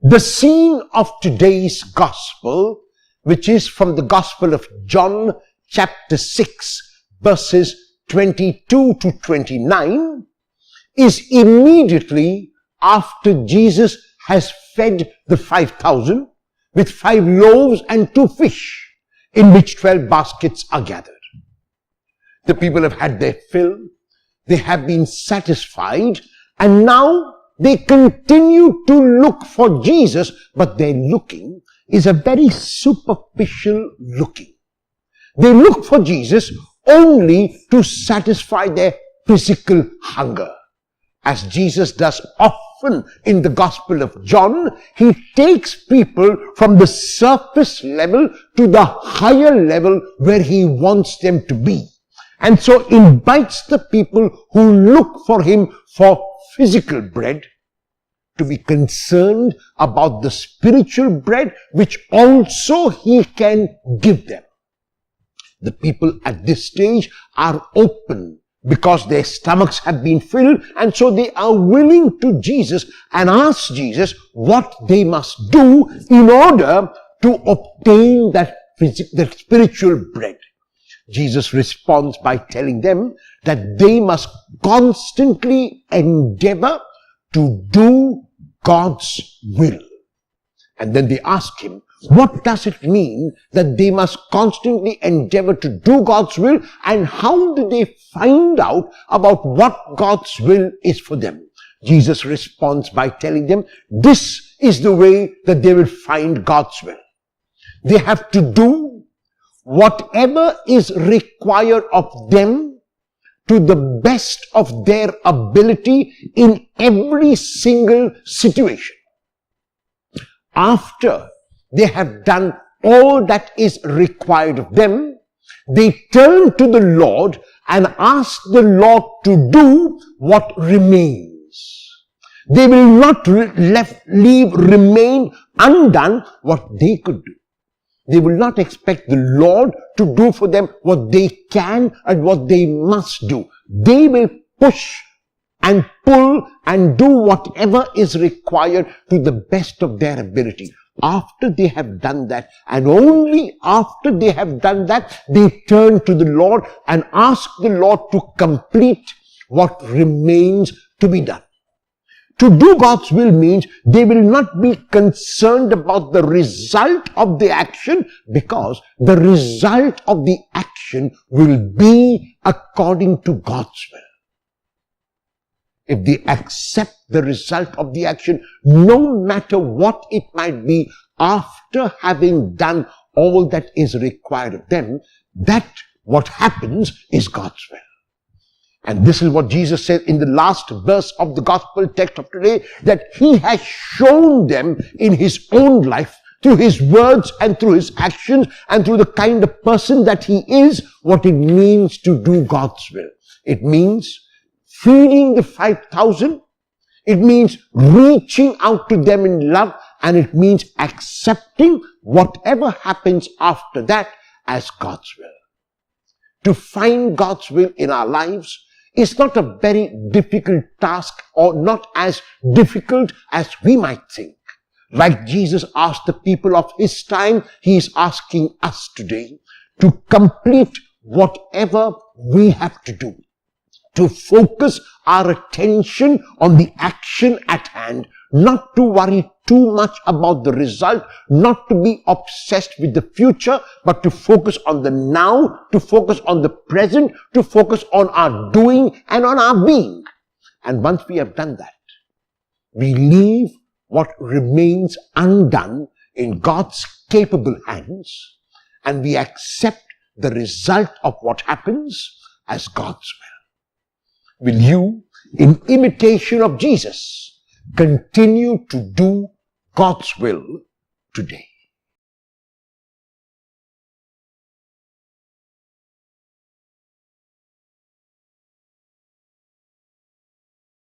The scene of today's gospel, which is from the Gospel of John, chapter 6, verses 22 to 29, is immediately after Jesus has fed the 5,000 with 5 loaves and 2 fish, in which 12 baskets are gathered. The people have had their fill, they have been satisfied, and now they continue to look for Jesus, but their looking is a very superficial looking. They look for Jesus only to satisfy their physical hunger. As Jesus does often in the Gospel of John, he takes people from the surface level to the higher level where he wants them to be. And so invites the people who look for him for physical bread to be concerned about the spiritual bread which also he can give them. The people at this stage are open because their stomachs have been filled, and so they are willing to Jesus and ask Jesus what they must do in order to obtain that spiritual bread. Jesus responds by telling them that they must constantly endeavor to do God's will. And then they ask him, what does it mean that they must constantly endeavor to do God's will, and how do they find out about what God's will is for them? Jesus responds by telling them, this is the way that they will find God's will. They have to do whatever is required of them to the best of their ability in every single situation. After they have done all that is required of them, they turn to the Lord and ask the Lord to do what remains. They will not remain undone what they could do. They will not expect the Lord to do for them what they can and what they must do. They will push and pull and do whatever is required to the best of their ability. After they have done that, and only after they have done that, they turn to the Lord and ask the Lord to complete what remains to be done. To do God's will means they will not be concerned about the result of the action, because the result of the action will be according to God's will. If they accept the result of the action, no matter what it might be, after having done all that is required of them, that what happens is God's will. And this is what Jesus said in the last verse of the gospel text of today, that he has shown them in his own life, through his words and through his actions and through the kind of person that he is, what it means to do God's will. It means feeding the 5,000. It means reaching out to them in love, and it means accepting whatever happens after that as God's will. To find God's will in our lives is not a very difficult task, or not as difficult as we might think. Like Jesus asked the people of his time, he is asking us today to complete whatever we have to do. To focus our attention on the action at hand, not to worry too much about the result, not to be obsessed with the future, but to focus on the now, to focus on the present, to focus on our doing and on our being. And once we have done that, we leave what remains undone in God's capable hands, and we accept the result of what happens as God's will. Will you, in imitation of Jesus, continue to do God's will today?